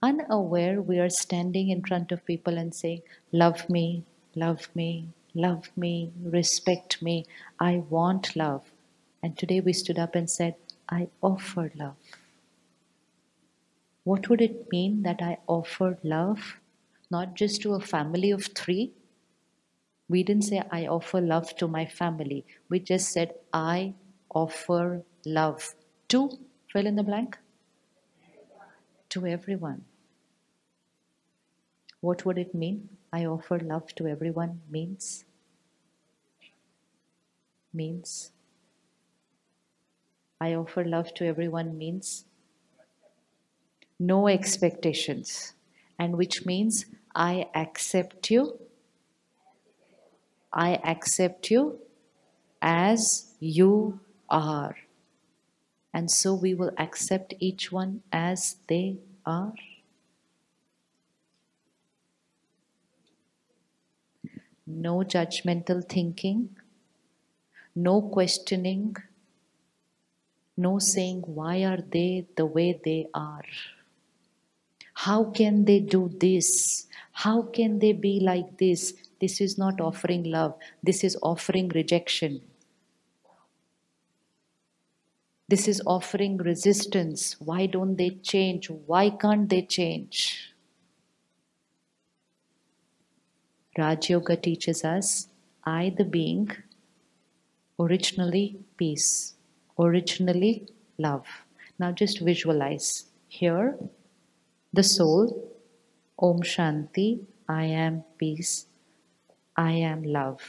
Unaware, we are standing in front of people and saying, love me, love me, love me, respect me, I want love. And today we stood up and said, I offer love. What would it mean that I offer love? Not just to a family of 3. We didn't say, I offer love to my family. We just said, I offer love to, fill in the blank, to everyone. What would it mean? I offer love to everyone means I offer love to everyone means no expectations, and which means I accept you as you are, and so we will accept each one as they are. No judgmental thinking, no questioning, no saying, why are they the way they are? How can they do this? How can they be like this? This is not offering love. This is offering rejection. This is offering resistance. Why don't they change? Why can't they change? Raj Yoga teaches us, I, the being, originally peace, originally love. Now just visualize. Here, the soul, Om Shanti, I am peace, I am love.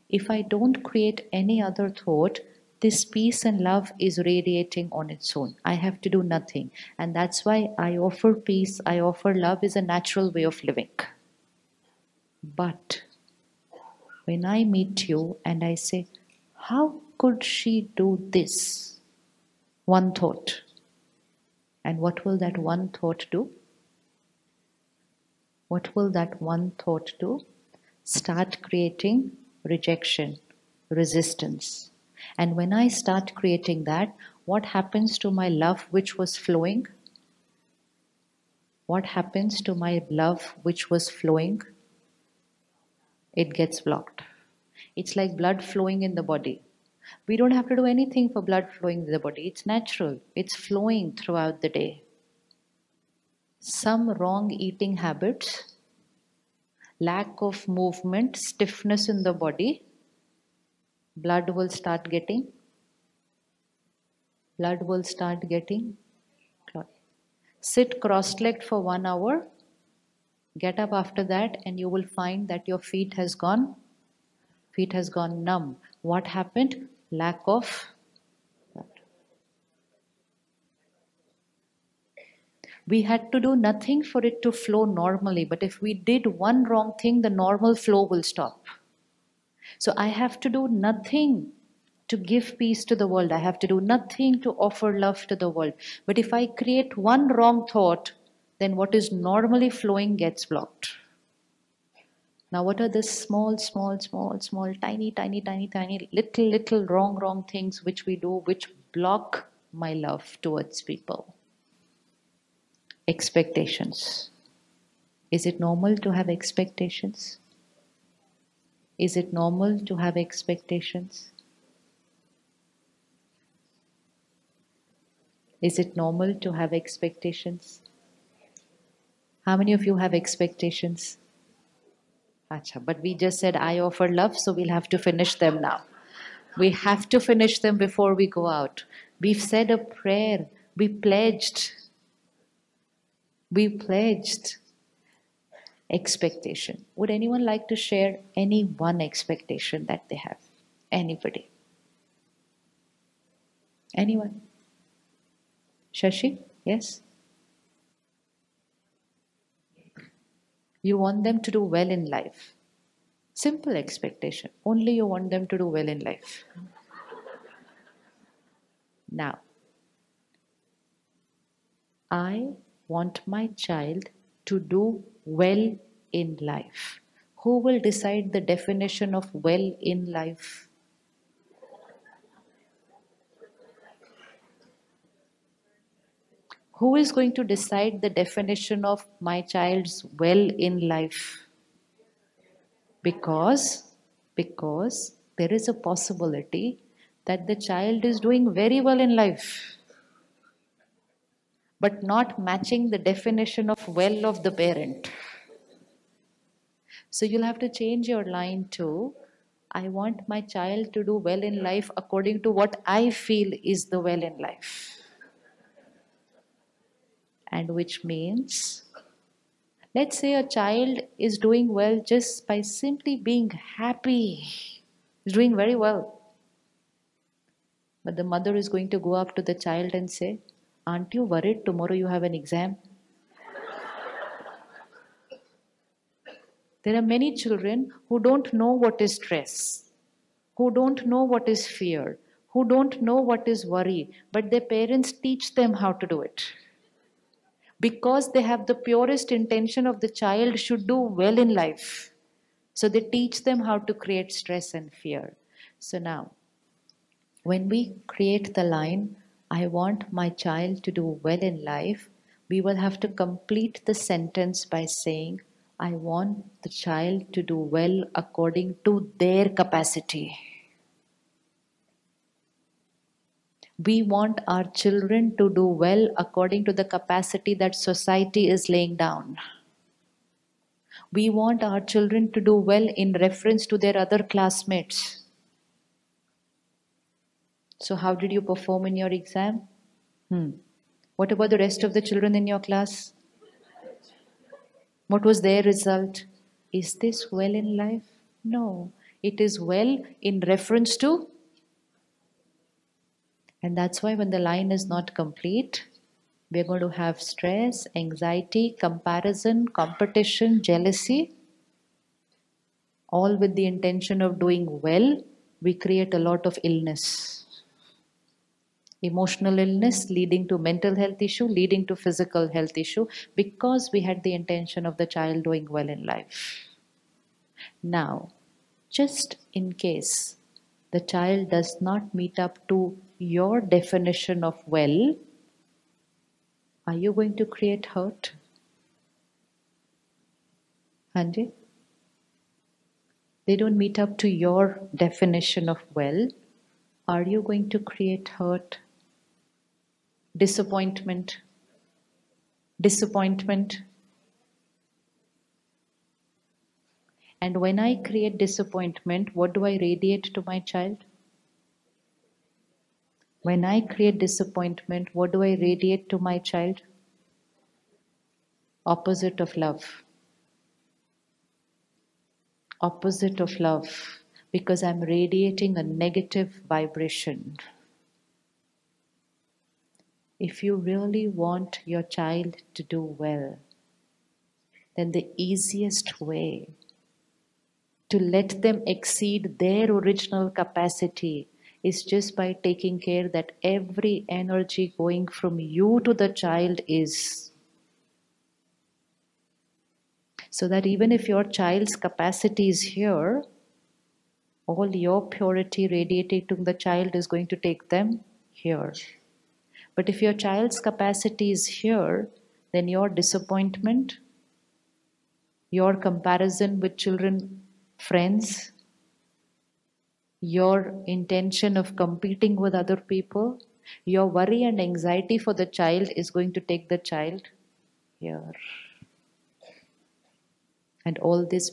If I don't create any other thought, this peace and love is radiating on its own. I have to do nothing. And that's why I offer peace, I offer love is a natural way of living. But when I meet you and I say, how could she do this? One thought. And what will that one thought do? What will that one thought do? Start creating rejection, resistance. And when I start creating that, what happens to my love which was flowing? What happens to my love which was flowing? It gets blocked. It's like blood flowing in the body. We don't have to do anything for blood flowing in the body. It's natural. It's flowing throughout the day. Some wrong eating habits, lack of movement, stiffness in the body, blood will start getting clot. Sit cross-legged for 1 hour, get up after that, and you will find that your feet has gone numb. What happened? Lack of blood. We had to do nothing for it to flow normally, but if we did one wrong thing, the normal flow will stop. So I have to do nothing to give peace to the world. I have to do nothing to offer love to the world. But if I create one wrong thought, then what is normally flowing gets blocked. Now, what are the small, tiny, little wrong things which we do which block my love towards people? Expectations. Is it normal to have expectations? Is it normal to have expectations? Is it normal to have expectations? How many of you have expectations? Achha, but we just said I offer love, so we'll have to finish them now. We have to finish them before we go out. We've said a prayer. We pledged expectation. Would anyone like to share any one expectation that they have? Anybody? Anyone? Shashi? Yes? You want them to do well in life. Simple expectation. Only you want them to do well in life. Now, I want my child to do well in life. Who will decide the definition of well in life? Who is going to decide the definition of my child's well in life? Because, because there is a possibility that the child is doing very well in life, but not matching the definition of well of the parent. So you'll have to change your line to, I want my child to do well in life according to what I feel is the well in life. And which means, let's say a child is doing well just by simply being happy, is doing very well. But the mother is going to go up to the child and say, aren't you worried tomorrow you have an exam? There are many children who don't know what is stress, who don't know what is fear, who don't know what is worry, but their parents teach them how to do it. Because they have the purest intention of the child should do well in life. So they teach them how to create stress and fear. So now, when we create the line, I want my child to do well in life, we will have to complete the sentence by saying, I want the child to do well according to their capacity. We want our children to do well according to the capacity that society is laying down. We want our children to do well in reference to their other classmates. So, how did you perform in your exam? What about the rest of the children in your class? What was their result? Is this well in life? No. It is well in reference to. And that's why when the line is not complete, we're going to have stress, anxiety, comparison, competition, jealousy, all with the intention of doing well. We create a lot of illness. Emotional illness leading to mental health issue, leading to physical health issue, because we had the intention of the child doing well in life. Now, just in case the child does not meet up to your definition of well, are you going to create hurt? Anji? They don't meet up to your definition of well. Are you going to create hurt? Disappointment? Disappointment? And when I create disappointment, what do I radiate to my child? When I create disappointment, what do I radiate to my child? Opposite of love. Opposite of love. Because I'm radiating a negative vibration. If you really want your child to do well, then the easiest way to let them exceed their original capacity is just by taking care that every energy going from you to the child is. So that even if your child's capacity is here, all your purity radiating to the child is going to take them here. But if your child's capacity is here, then your disappointment, your comparison with children, friends, your intention of competing with other people, your worry and anxiety for the child is going to take the child here. And all this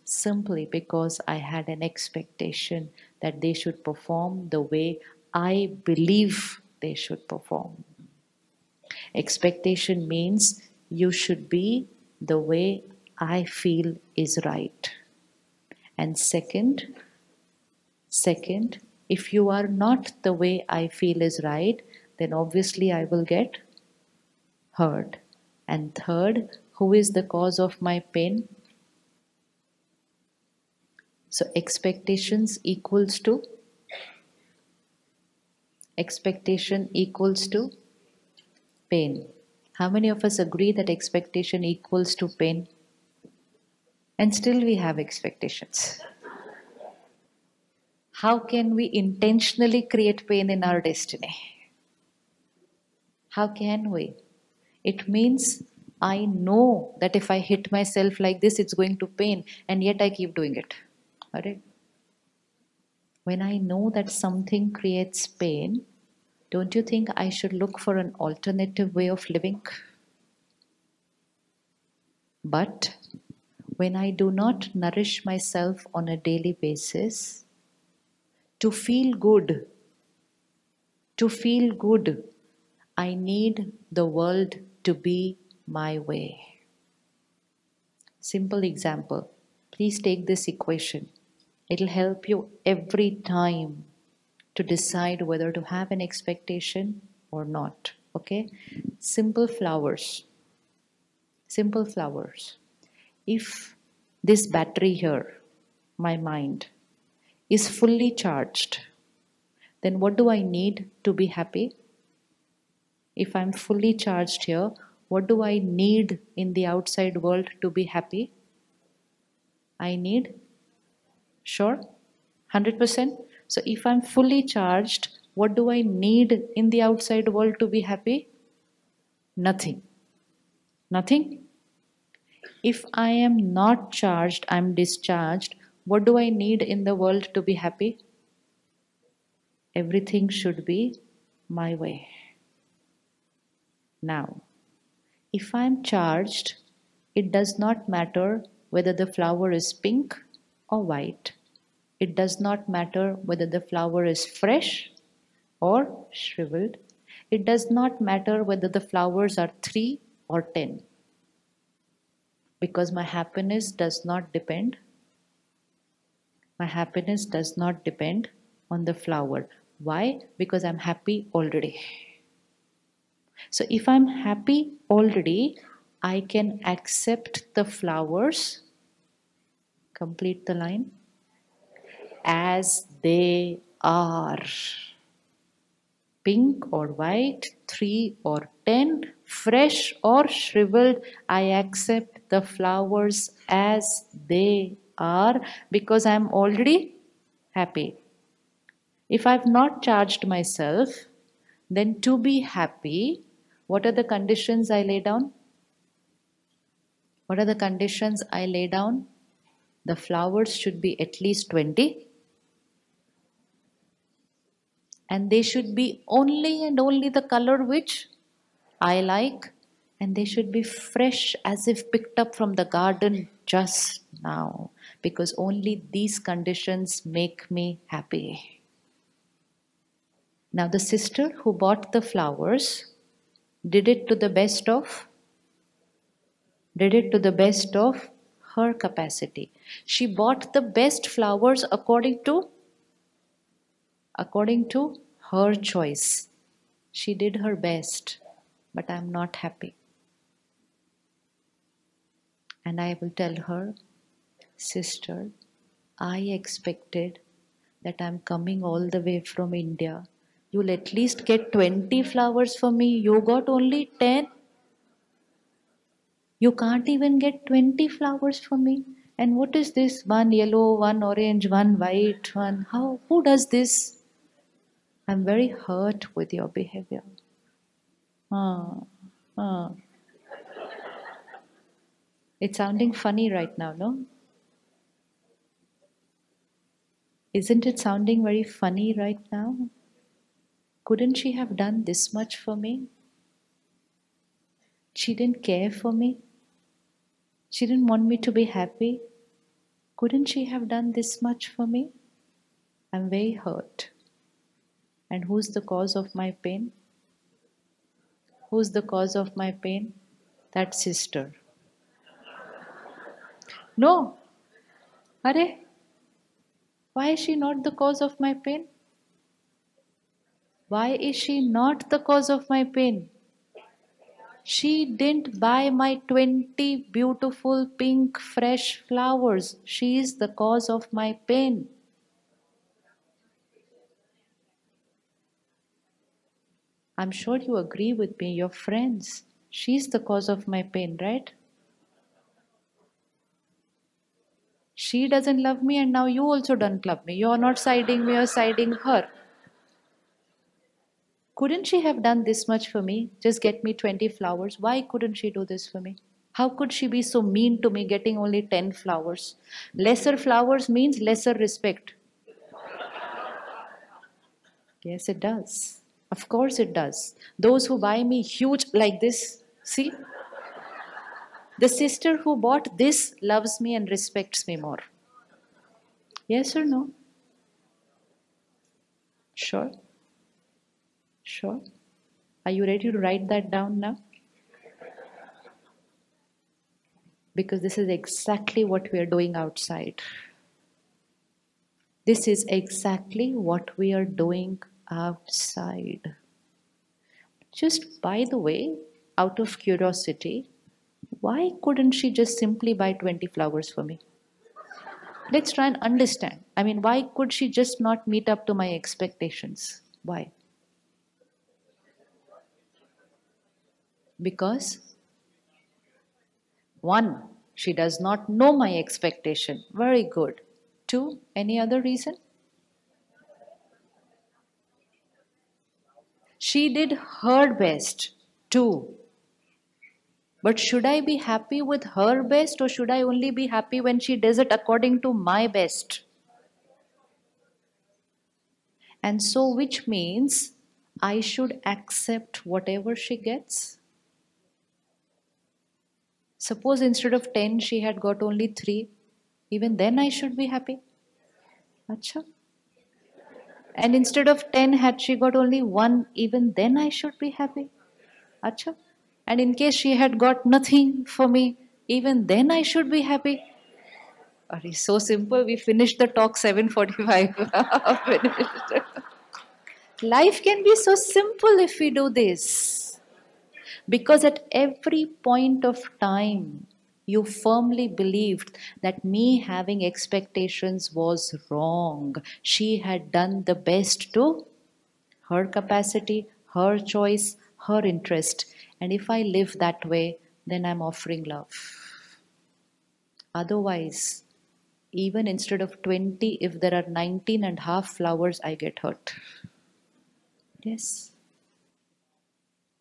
simply because I had an expectation that they should perform the way I believe they should perform. Expectation means you should be the way I feel is right. And second, if you are not the way I feel is right, then obviously I will get hurt. And third, who is the cause of my pain? So expectation equals to pain. How many of us agree that expectation equals to pain? And still we have expectations. How can we intentionally create pain in our destiny? How can we? It means I know that if I hit myself like this, it's going to pain, and yet I keep doing it. Alright? When I know that something creates pain, don't you think I should look for an alternative way of living? But when I do not nourish myself on a daily basis, to feel good, to feel good, I need the world to be my way. Simple example. Please take this equation. It'll help you every time to decide whether to have an expectation or not. Okay? Simple flowers. Simple flowers. If this battery here, my mind, is fully charged, then what do I need to be happy? If I'm fully charged here, what do I need in the outside world to be happy? I need, sure, 100%. So if I'm fully charged, what do I need in the outside world to be happy? Nothing. Nothing. If I am not charged, I'm discharged, what do I need in the world to be happy? Everything should be my way. Now, if I'm charged, it does not matter whether the flower is pink or white. It does not matter whether the flower is fresh or shriveled. It does not matter whether the flowers are 3 or 10. Because my happiness does not depend on the flower. Why? Because I'm happy already. So if I'm happy already, I can accept the flowers, complete the line, as they are. Pink or white, 3 or 10, fresh or shriveled, I accept the flowers as they are because I'm already happy. If I've not charged myself, then to be happy, what are the conditions I lay down? What are the conditions I lay down? The flowers should be at least 20, and they should be only and only the color which I like, and they should be fresh as if picked up from the garden just now, because only these conditions make me happy. Now, the sister who bought the flowers did it to the best of her capacity. She bought the best flowers according to her choice. She did her best, but I'm not happy. And I will tell her, sister, I expected that I'm coming all the way from India. You'll at least get 20 flowers for me. You got only 10. You can't even get 20 flowers for me. And what is this? One yellow, one orange, one white, one. How? Who does this? I'm very hurt with your behavior. Ah, ah. It's sounding funny right now, no? Isn't it sounding very funny right now? Couldn't she have done this much for me? She didn't care for me. She didn't want me to be happy. Couldn't she have done this much for me? I'm very hurt. And who's the cause of my pain? Who's the cause of my pain? That sister. No. Are? Why is she not the cause of my pain? Why is she not the cause of my pain? She didn't buy my 20 beautiful pink fresh flowers. She is the cause of my pain. I'm sure you agree with me, you're friends. She's the cause of my pain, right? She doesn't love me, and now you also don't love me. You're not siding me, you're siding her. Couldn't she have done this much for me? Just get me 20 flowers. Why couldn't she do this for me? How could she be so mean to me getting only 10 flowers? Lesser flowers means lesser respect. Yes, it does. Of course, it does. Those who buy me huge like this, see, the sister who bought this loves me and respects me more. Yes or no? Sure, sure. Are you ready to write that down now? Because this is exactly what we are doing outside. This is exactly what we are doing outside. Just by the way, out of curiosity, why couldn't she just simply buy 20 flowers for me? Let's try and understand. I mean, why could she just not meet up to my expectations? Why? Because one, she does not know my expectation. Very good. Two, any other reason? She did her best. Two. But should I be happy with her best or should I only be happy when she does it according to my best? And so, which means I should accept whatever she gets. Suppose instead of 10, she had got only 3. Even then, I should be happy. Acha. And instead of 10, had she got only 1, even then, I should be happy. Acha. And in case she had got nothing for me, even then, I should be happy. It's so simple. We finished the talk 7:45. Finished. Life can be so simple if we do this. Because at every point of time, you firmly believed that me having expectations was wrong. She had done the best to her capacity, her choice, her interest. And if I live that way, then I'm offering love. Otherwise, even instead of 20, if there are 19 and half flowers, I get hurt. Yes.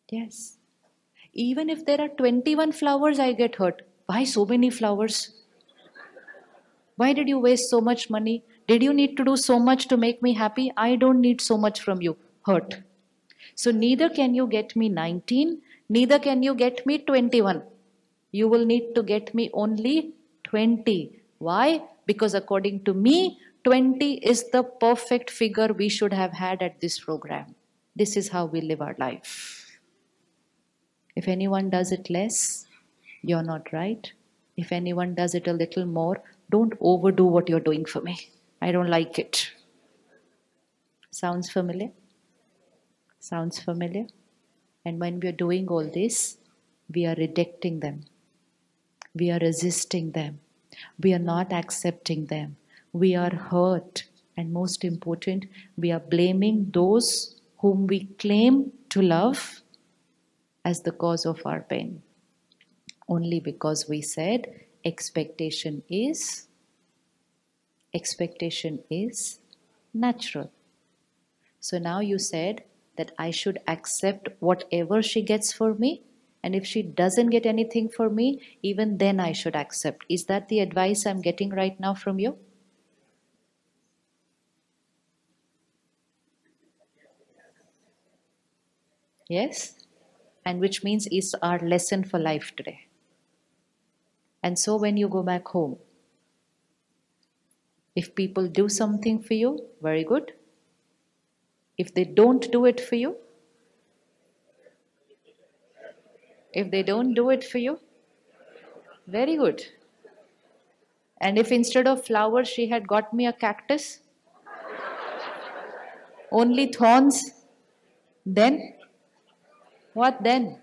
Yes. Even if there are 21 flowers, I get hurt. Why so many flowers? Why did you waste so much money? Did you need to do so much to make me happy? I don't need so much from you. Hurt. So neither can you get me 19, neither can you get me 21. You will need to get me only 20. Why? Because according to me, 20 is the perfect figure we should have had at this program. This is how we live our life. If anyone does it less, you're not right. If anyone does it a little more, don't overdo what you're doing for me. I don't like it. Sounds familiar? Sounds familiar? And when we are doing all this, we are rejecting them. We are resisting them. We are not accepting them. We are hurt. And most important, we are blaming those whom we claim to love as the cause of our pain. Only because we said expectation is natural. So now you said that I should accept whatever she gets for me, and if she doesn't get anything for me, even then I should accept. Is that the advice I'm getting right now from you? Yes? And which means it's our lesson for life today. And so when you go back home, if people do something for you, very good. If they don't do it for you, very good. And if instead of flowers she had got me a cactus, only thorns, then what then?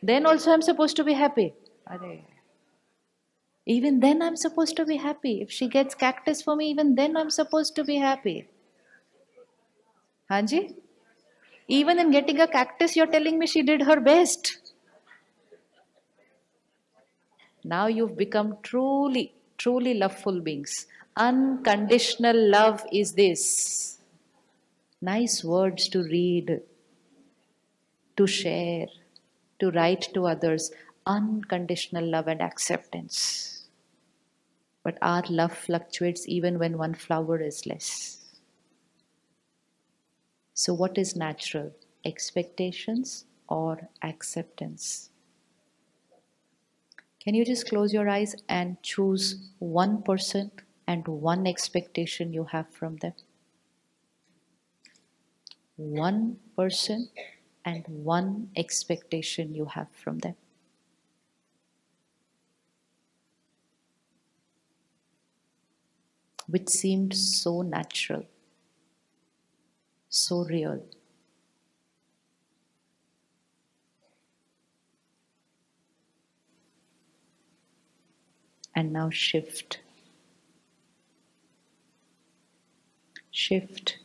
Then also I'm supposed to be happy. Even then I'm supposed to be happy. If she gets cactus for me, even then I'm supposed to be happy. Hanji? Even in getting a cactus, you're telling me she did her best. Now you've become truly, truly loveful beings. Unconditional love is this. nice words to read, to share, to write to others, unconditional love and acceptance. But our love fluctuates even when one flower is less. So, what is natural? Expectations or acceptance? Can you just close your eyes and choose one person and one expectation you have from them? One person and one expectation you have from them. Which seemed so natural, so real. And now shift. Shift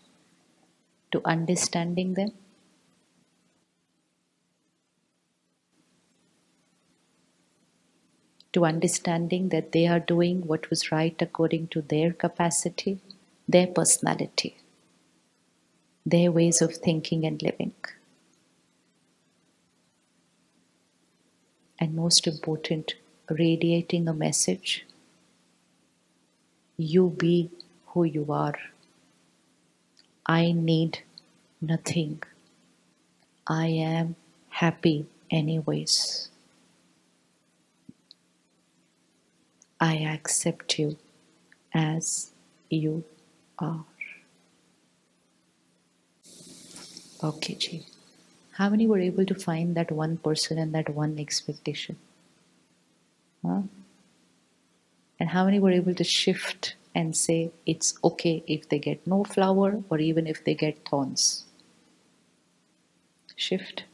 to understanding them. To understanding that they are doing what was right according to their capacity, their personality, their ways of thinking and living. And most important, radiating a message. You be who you are. I need nothing. I am happy anyways. I accept you as you are. Okay, Ji. How many were able to find that one person and that one expectation? Huh? And how many were able to shift and say it's okay if they get no flower or even if they get thorns? Shift.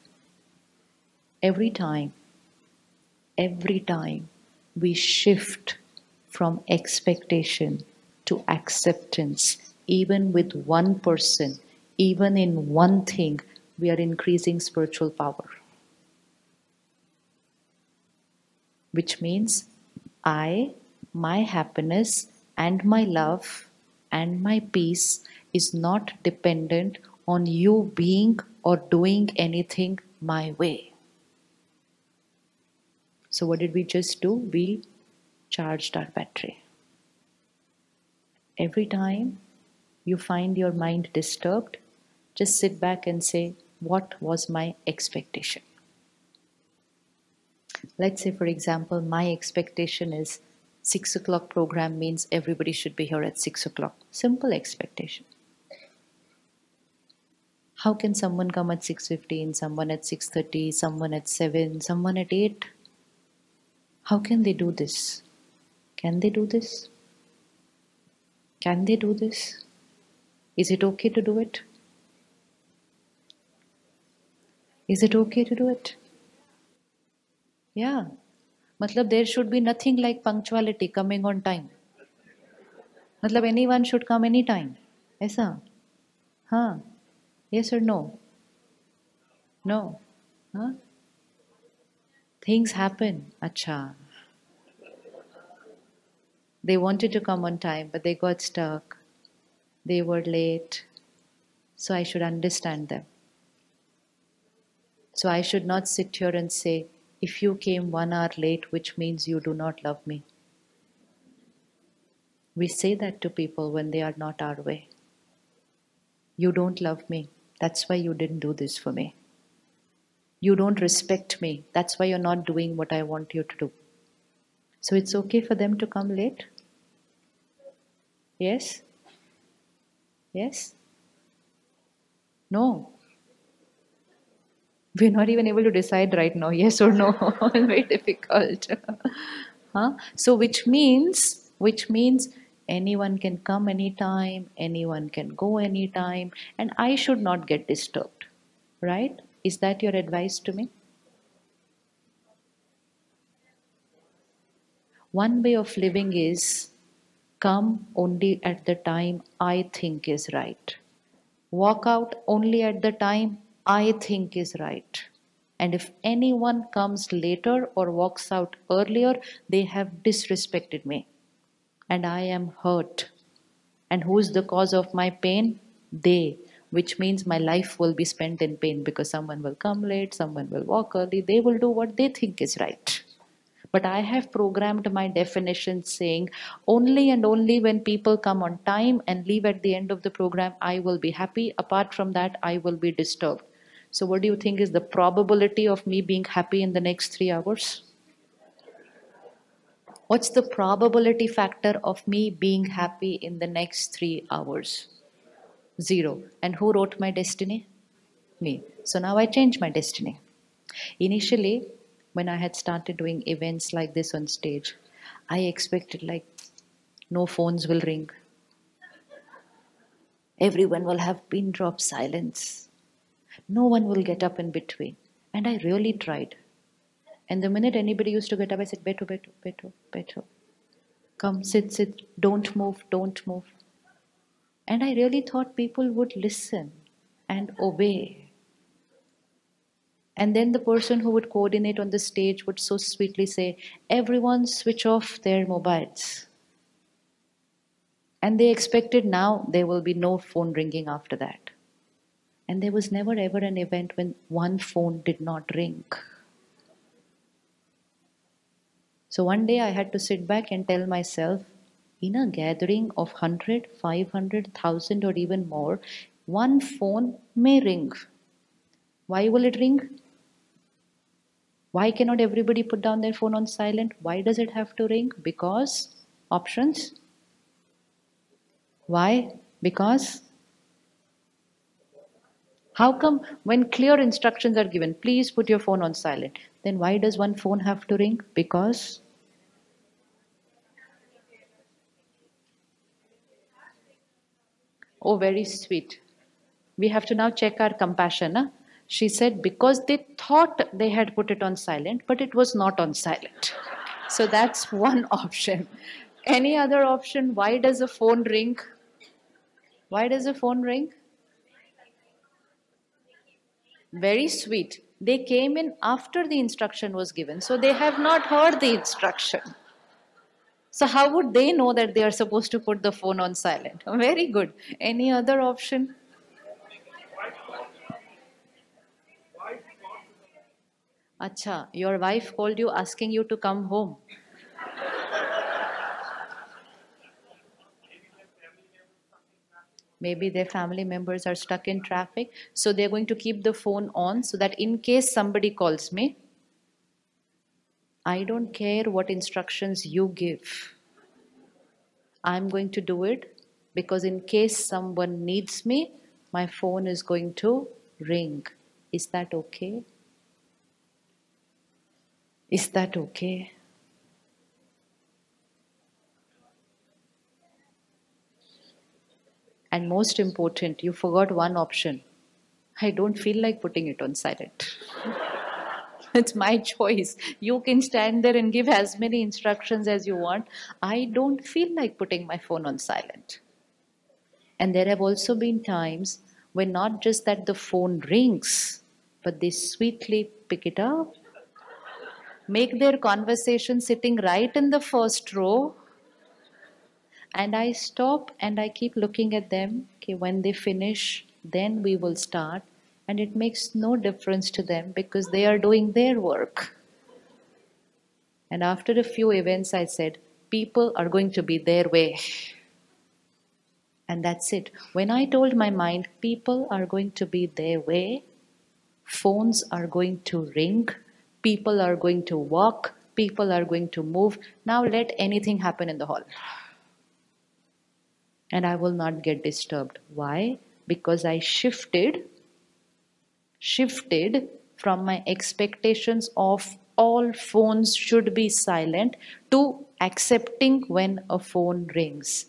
Every time we shift from expectation to acceptance, even with one person, even in one thing, we are increasing spiritual power. Which means my happiness and my love and my peace is not dependent on you being or doing anything my way. So, what did we just do? We charged our battery. Every time you find your mind disturbed, just sit back and say, what was my expectation? Let's say, for example, my expectation is 6 o'clock program means everybody should be here at 6 o'clock. Simple expectation. How can someone come at 6:15, someone at 6:30, someone at 7, someone at 8? How can they do this? Can they do this? Can they do this? Is it okay to do it? Is it okay to do it? Yeah. Matlab there should be nothing like punctuality, coming on time. Matlab anyone should come anytime. Aisa? Huh? Yes or no? No. Huh? Things happen. Acha. They wanted to come on time, but they got stuck. They were late. So I should understand them. So I should not sit here and say, if you came 1 hour late, which means you do not love me. We say that to people when they are not our way. You don't love me. That's why you didn't do this for me. You don't respect me. That's why you're not doing what I want you to do. So it's okay for them to come late? Yes? Yes? No. We're not even able to decide right now, yes or no. It's very difficult. Huh? So which means anyone can come anytime, anyone can go anytime, and I should not get disturbed. Right? Is that your advice to me? One way of living is come only at the time I think is right. Walk out only at the time I think is right. And if anyone comes later or walks out earlier, they have disrespected me. And I am hurt. And who is the cause of my pain? They. which means my life will be spent in pain because someone will come late, someone will walk early, they will do what they think is right. But I have programmed my definition saying only and only when people come on time and leave at the end of the program, I will be happy. Apart from that, I will be disturbed. So, what do you think is the probability of me being happy in the next 3 hours? What's the probability factor of me being happy in the next 3 hours? Zero. And who wrote my destiny? Me. So now I change my destiny. Initially, when I had started doing events like this on stage, I expected like no phones will ring. Everyone will have pin drop silence. No one will get up in between. And I really tried. And the minute anybody used to get up, I said, Beto, Beto, Beto, Beto. Come, sit, sit. Don't move, don't move. And I really thought people would listen and obey. And then the person who would coordinate on the stage would so sweetly say, everyone switch off their mobiles. And they expected now there will be no phone ringing after that. And there was never ever an event when one phone did not ring. So one day I had to sit back and tell myself, in a gathering of 100, 500, 1,000 or even more, one phone may ring. Why will it ring? Why cannot everybody put down their phone on silent? Why does it have to ring? Because options. Why? Because how come when clear instructions are given, please put your phone on silent, then why does one phone have to ring? Because oh, very sweet. We have to now check our compassion. Huh? She said because they thought they had put it on silent, but it was not on silent. So that's one option. Any other option? Why does a phone ring? Why does a phone ring? Very sweet. They came in after the instruction was given, so they have not heard the instruction. So how would they know that they are supposed to put the phone on silent? Very good. Any other option? Acha, your wife called you asking you to come home. Maybe their family members are stuck in traffic, so they're going to keep the phone on so that in case somebody calls me, I don't care what instructions you give. I'm going to do it because in case someone needs me, my phone is going to ring. Is that okay? Is that okay? And most important, you forgot one option. I don't feel like putting it on silent. It's my choice. You can stand there and give as many instructions as you want. I don't feel like putting my phone on silent. And there have also been times when not just that the phone rings, but they sweetly pick it up, make their conversation sitting right in the first row, and I stop and I keep looking at them. Okay, when they finish, then we will start. And it makes no difference to them because they are doing their work. And after a few events, I said, people are going to be their way. And that's it. When I told my mind, people are going to be their way, phones are going to ring, people are going to walk, people are going to move. Now let anything happen in the hall. And I will not get disturbed. Why? Because I shifted from my expectations of all phones should be silent to accepting when a phone rings.